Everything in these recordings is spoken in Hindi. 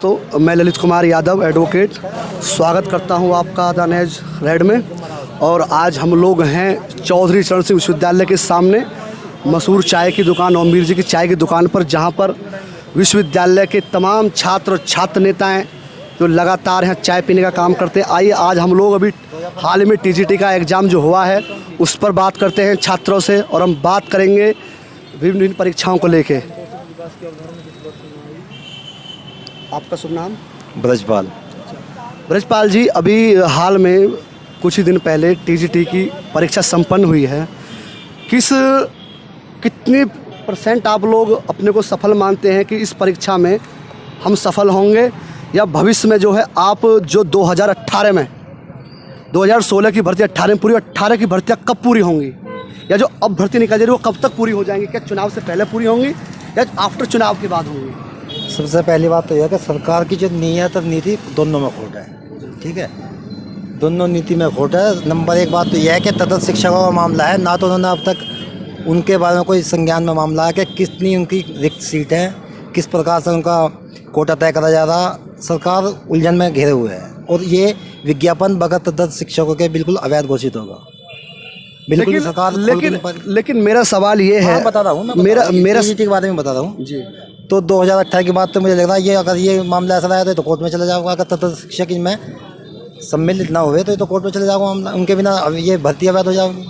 तो मैं ललित कुमार यादव एडवोकेट स्वागत करता हूं आपका द न्यूज़ रेड में। और आज हम लोग हैं चौधरी चरण सिंह विश्वविद्यालय के सामने मशहूर चाय की दुकान ओमवीर जी की चाय की दुकान पर, जहां पर विश्वविद्यालय के तमाम छात्र नेता हैं जो लगातार यहाँ चाय पीने का काम करते हैं। आइए आज हम लोग अभी हाल ही में टीजीटी का एग्ज़ाम जो हुआ है उस पर बात करते हैं छात्रों से, और हम बात करेंगे विभिन्न परीक्षाओं को लेके। आपका शुभ नाम? ब्रजपाल। ब्रजपाल जी, अभी हाल में कुछ ही दिन पहले टीजीटी की परीक्षा संपन्न हुई है। कितने % आप लोग अपने को सफल मानते हैं कि इस परीक्षा में हम सफल होंगे, या भविष्य में जो है आप जो 2018 में 2016 की भर्ती 18 में पूरी, 18 की भर्तियाँ कब पूरी होंगी, या जो अब भर्ती निकल जाएगी वो कब तक पूरी हो जाएंगी? क्या चुनाव से पहले पूरी होंगी या आफ्टर चुनाव के बाद होंगी? सबसे पहली बात तो यह है कि सरकार की जो नीयत और नीति दोनों में खोट है। ठीक है, दोनों नीति में खोट है। नंबर एक बात तो यह है कि तटस्थ शिक्षकों का मामला है, ना तो उन्होंने अब तक उनके बारे में कोई संज्ञान में मामला है कि कितनी उनकी रिक्त सीट है, किस प्रकार से उनका कोटा तय करा जा रहा। सरकार उलझन में घिरे हुए है और ये विज्ञापन बगैर तटस्थ शिक्षकों के बिल्कुल अवैध घोषित होगा। बिल्कुल सरकार लेकिन मेरा सवाल ये है, बता रहा हूँ, मेरा के बारे में बता रहा हूँ जी। तो 2018 की बात तो मुझे लग रहा है ये, अगर ये मामला ऐसा रहा तो कोर्ट में चला जाऊँगा। अगर तटस्थ शिक्षक इनमें सम्मिलित ना हुए तो कोर्ट में चले जाऊँगा मामला, उनके बिना ये भर्ती अवैध हो जाएगी।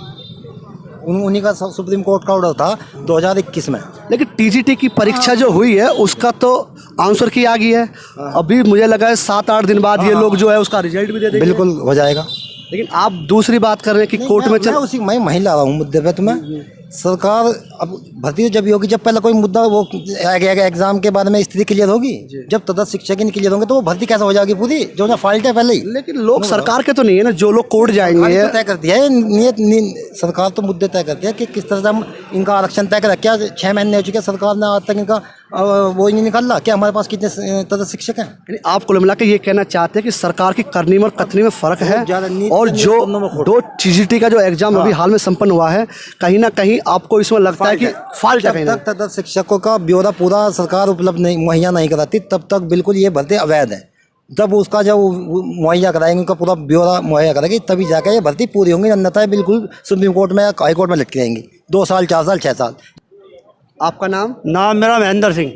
उन्हीं का सुप्रीम कोर्ट का ऑर्डर था 2021 में। लेकिन टीजीटी की परीक्षा जो हुई है उसका तो आंसर की आ गई है। अभी मुझे लगा है 7-8 दिन बाद ये लोग जो है उसका रिजल्ट भी दे देंगे। बिल्कुल हो जाएगा। लेकिन आप दूसरी बात कर रहे हैं कि कोर्ट में मैं महिला रहा हूँ मुद्दे पे। तुम्हें सरकार अब भर्ती जब होगी जब पहले कोई मुद्दा वो एग्जाम के बारे में स्थिति क्लियर होगी, जब तटस्थ शिक्षक ही नहीं क्लियर होंगे तो वो भर्ती कैसे हो जाएगी पूरी, जो ना फाल्ट है पहले ही। लेकिन लोग सरकार के तो नहीं है ना, जो लोग कोर्ट जाएंगे तय करती है नियत सरकार तो मुद्दे तय करती है कि किस तरह से हम इनका आरक्षण तय करें। क्या 6 महीने हो चुके सरकार ने आज तक इनका वो ही नहीं निकाल रहा कि हमारे पास कितने तटस्थ शिक्षक हैं। आप कुल मिला के ये कहना चाहते हैं कि सरकार की करनी में और कथनी में फ़र्क है, और जो 2 टीजीटी का जो एग्जाम अभी हाल में संपन्न हुआ है कहीं ना कहीं आपको इसमें लगता है कि फाल्ट है। जब तक शिक्षकों का ब्यौरा पूरा सरकार उपलब्ध नहीं मुहैया नहीं कराती तब तक बिल्कुल ये भर्ती अवैध है। जब उसका जब मुहैया कराएंगे, उनका पूरा ब्यौरा मुहैया करेगी तभी जाकर ये भर्ती पूरी होंगी, अन्यथा बिल्कुल सुप्रीम कोर्ट में या हाई कोर्ट में लटकी रहेंगी 2 साल 4 साल 6 साल। आपका नाम? नाम मेरा महेंद्र सिंह।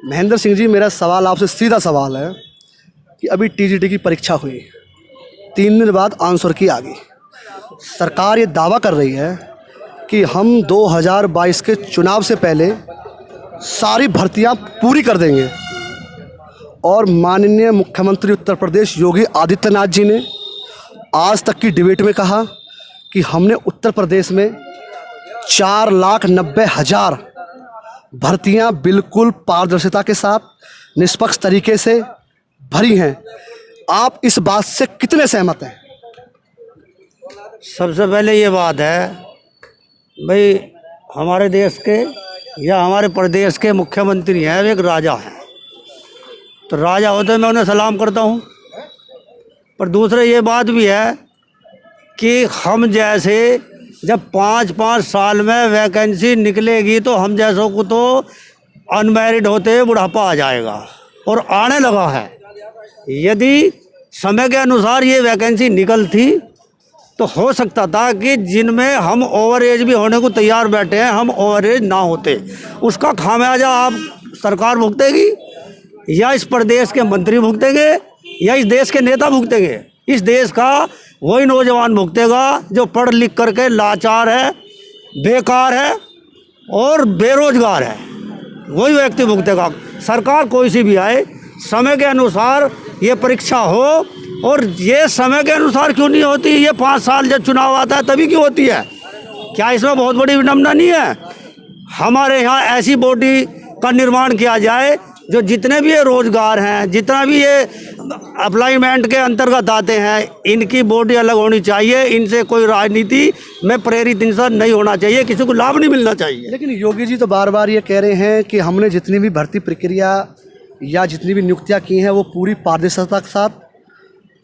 महेंद्र सिंह जी, मेरा सवाल आपसे सीधा सवाल है कि अभी टीजीटी की परीक्षा हुई, 3 दिन बाद आंसर की आ गई। सरकार ये दावा कर रही है कि हम 2022 के चुनाव से पहले सारी भर्तियां पूरी कर देंगे, और माननीय मुख्यमंत्री उत्तर प्रदेश योगी आदित्यनाथ जी ने आज तक की डिबेट में कहा कि हमने उत्तर प्रदेश में 4,90,000 भर्तियां बिल्कुल पारदर्शिता के साथ निष्पक्ष तरीके से भरी हैं। आप इस बात से कितने सहमत हैं? सबसे पहले ये बात है भाई, हमारे देश के या हमारे प्रदेश के मुख्यमंत्री हैं, एक राजा हैं, तो राजा होते मैं उन्हें सलाम करता हूँ। पर दूसरा ये बात भी है कि हम जैसे जब 5-5 साल में वैकेंसी निकलेगी तो हम जैसों को तो अनमैरिड होते हुए बुढ़ापा आ जाएगा, और आने लगा है। यदि समय के अनुसार ये वैकेंसी निकलती तो हो सकता था कि जिनमें हम ओवर एज भी होने को तैयार बैठे हैं, हम ओवर एज ना होते। उसका खामियाजा आप सरकार भुगतेगी, या इस प्रदेश के मंत्री भुगतेंगे, या इस देश के नेता भुगतेंगे। इस देश का वही नौजवान भुगतेगा जो पढ़ लिख करके लाचार है, बेकार है और बेरोजगार है, वही व्यक्ति भुगतेगा। सरकार कोई सी भी आए, समय के अनुसार ये परीक्षा हो, और ये समय के अनुसार क्यों नहीं होती? ये 5 साल जब चुनाव आता है तभी क्यों होती है? क्या इसमें बहुत बड़ी विडम्बना नहीं है? हमारे यहाँ ऐसी बॉडी का निर्माण किया जाए जो जितने भी ये रोजगार हैं, जितना भी ये अप्लाइमेंट के अंतर्गत आते हैं, इनकी बॉडी अलग होनी चाहिए। इनसे कोई राजनीति में प्रेरित इंसान नहीं होना चाहिए, किसी को लाभ नहीं मिलना चाहिए। लेकिन योगी जी तो बार बार ये कह रहे हैं कि हमने जितनी भी भर्ती प्रक्रिया या जितनी भी नियुक्तियाँ की हैं वो पूरी पारदर्शिता के साथ,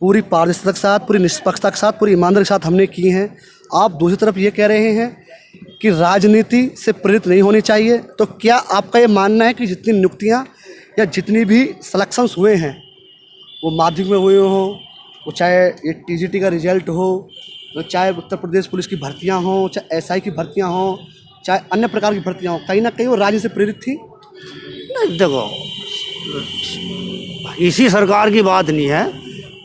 पूरी निष्पक्षता के साथ, पूरी ईमानदारी के साथ हमने की हैं। आप दूसरी तरफ ये कह रहे हैं कि राजनीति से प्रेरित नहीं होनी चाहिए। तो क्या आपका ये मानना है कि जितनी नियुक्तियाँ या जितनी भी सिलेक्शंस हुए हैं, वो माध्यमिक में हुए हों, वो चाहे ये टीजीटी का रिजल्ट हो, चाहे उत्तर प्रदेश पुलिस की भर्तियां हों, चाहे एसआई की भर्तियां हों, चाहे अन्य प्रकार की भर्तियां हों, कहीं ना कहीं वो राज्य से प्रेरित थी? नहीं, देखो, इसी सरकार की बात नहीं है,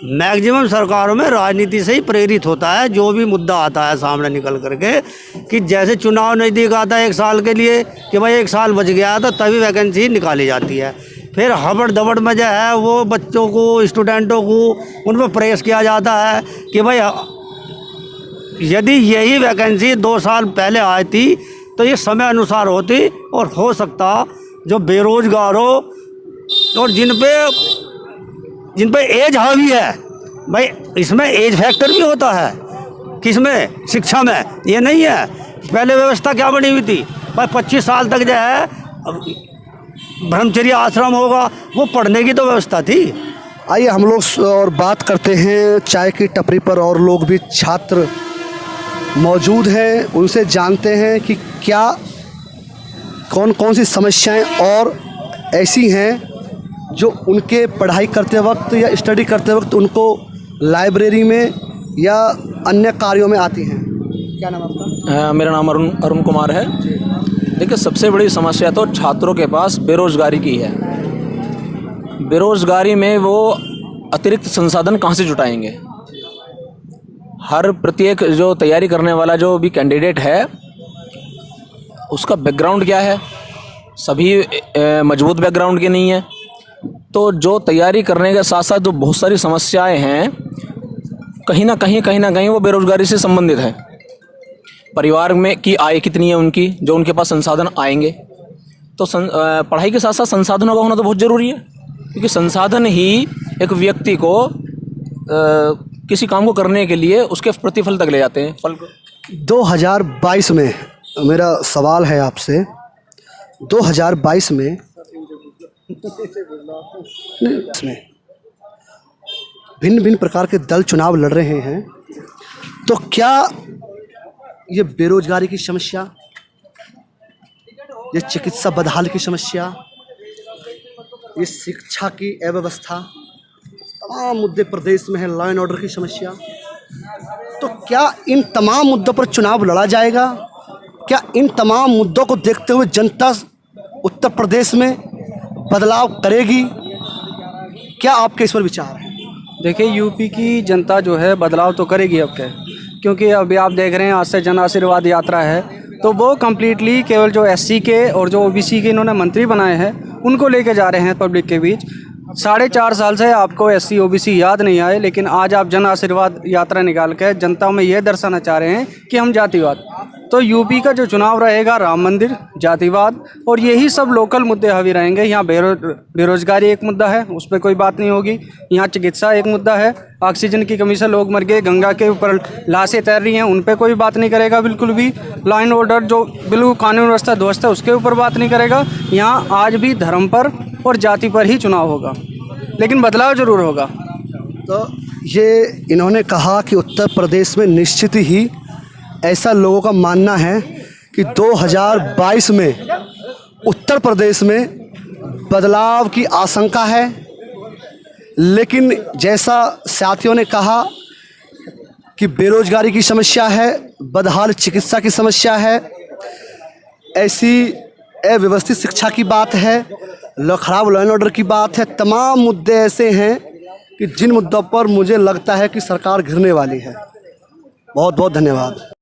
मैक्सिमम सरकारों में राजनीति से ही प्रेरित होता है। जो भी मुद्दा आता है सामने निकल करके, कि जैसे चुनाव नज़दीक आता है 1 साल के लिए कि भाई 1 साल बच गया तो तभी वैकेंसी निकाली जाती है। फिर हबड़ दबड़ में जो है वो बच्चों को, स्टूडेंटों को उन पर प्रेस किया जाता है कि भाई यदि यही वैकेंसी 2 साल पहले आई थी तो ये समय अनुसार होती, और हो सकता जो बेरोजगार हो और जिन पे एज हावी है, भाई इसमें एज फैक्टर भी होता है, किसमें, शिक्षा में, ये नहीं है। पहले व्यवस्था क्या बनी हुई थी भाई, 25 साल तक जो है ब्रह्मचर्य आश्रम होगा, वो पढ़ने की तो व्यवस्था थी। आइए हम लोग और बात करते हैं चाय की टपरी पर, और लोग भी छात्र मौजूद हैं, उनसे जानते हैं कि क्या कौन कौन सी समस्याएं और ऐसी हैं जो उनके पढ़ाई करते वक्त या स्टडी करते वक्त उनको लाइब्रेरी में या अन्य कार्यों में आती हैं। क्या नाम आपका? मेरा नाम अरुण कुमार है। देखिए, सबसे बड़ी समस्या तो छात्रों के पास बेरोजगारी की है। बेरोजगारी में वो अतिरिक्त संसाधन कहाँ से जुटाएंगे? हर प्रत्येक जो तैयारी करने वाला जो भी कैंडिडेट है, उसका बैकग्राउंड क्या है? सभी मजबूत बैकग्राउंड के नहीं है। तो जो तैयारी करने के साथ साथ जो बहुत सारी समस्याएं हैं, कहीं ना कहीं वो बेरोजगारी से संबंधित है। परिवार में की आय कितनी है उनकी, जो उनके पास संसाधन आएंगे। तो पढ़ाई के साथ साथ संसाधनों का होना तो बहुत ज़रूरी है, क्योंकि संसाधन ही एक व्यक्ति को किसी काम को करने के लिए उसके प्रतिफल तक ले जाते हैं, फल को। 2022 में मेरा सवाल है आपसे, 2022 में भिन्न भिन्न प्रकार के दल चुनाव लड़ रहे हैं, तो क्या ये बेरोजगारी की समस्या, ये चिकित्सा बदहाली की समस्या, ये शिक्षा की अव्यवस्था, तमाम मुद्दे प्रदेश में है, लॉ एंड ऑर्डर की समस्या, तो क्या इन तमाम मुद्दों पर चुनाव लड़ा जाएगा? क्या इन तमाम मुद्दों को देखते हुए जनता उत्तर प्रदेश में बदलाव करेगी? क्या आपके इस पर विचार है? देखिए, यूपी की जनता जो है बदलाव तो करेगी अब क्या, क्योंकि अभी आप देख रहे हैं आज से जन आशीर्वाद यात्रा है, तो वो कम्प्लीटली केवल जो एससी के और जो ओबीसी के इन्होंने मंत्री बनाए हैं उनको लेके जा रहे हैं पब्लिक के बीच। 4.5 साल से आपको एससी ओबीसी याद नहीं आए, लेकिन आज आप जन आशीर्वाद यात्रा निकाल के जनता में ये दर्शाना चाह रहे हैं कि हम जातिवाद। तो यूपी का जो चुनाव रहेगा, राम मंदिर, जातिवाद और यही सब लोकल मुद्दे हावी रहेंगे। यहाँ बेरोजगारी एक मुद्दा है, उस पर कोई बात नहीं होगी। यहाँ चिकित्सा एक मुद्दा है, ऑक्सीजन की कमी से लोग मर गए, गंगा के ऊपर लाशें तैर रही हैं, उन पर कोई बात नहीं करेगा बिल्कुल भी। लॉ एंड ऑर्डर जो बिल्कुल कानून व्यवस्था ध्वस्त है, उसके ऊपर बात नहीं करेगा। यहाँ आज भी धर्म पर और जाति पर ही चुनाव होगा, लेकिन बदलाव जरूर होगा। तो ये इन्होंने कहा कि उत्तर प्रदेश में निश्चित ही ऐसा लोगों का मानना है कि 2022 में उत्तर प्रदेश में बदलाव की आशंका है, लेकिन जैसा साथियों ने कहा कि बेरोजगारी की समस्या है, बदहाल चिकित्सा की समस्या है, ऐसी अव्यवस्थित शिक्षा की बात है, खराब लॉ एंड ऑर्डर की बात है, तमाम मुद्दे ऐसे हैं कि जिन मुद्दों पर मुझे लगता है कि सरकार घिरने वाली है। बहुत बहुत धन्यवाद।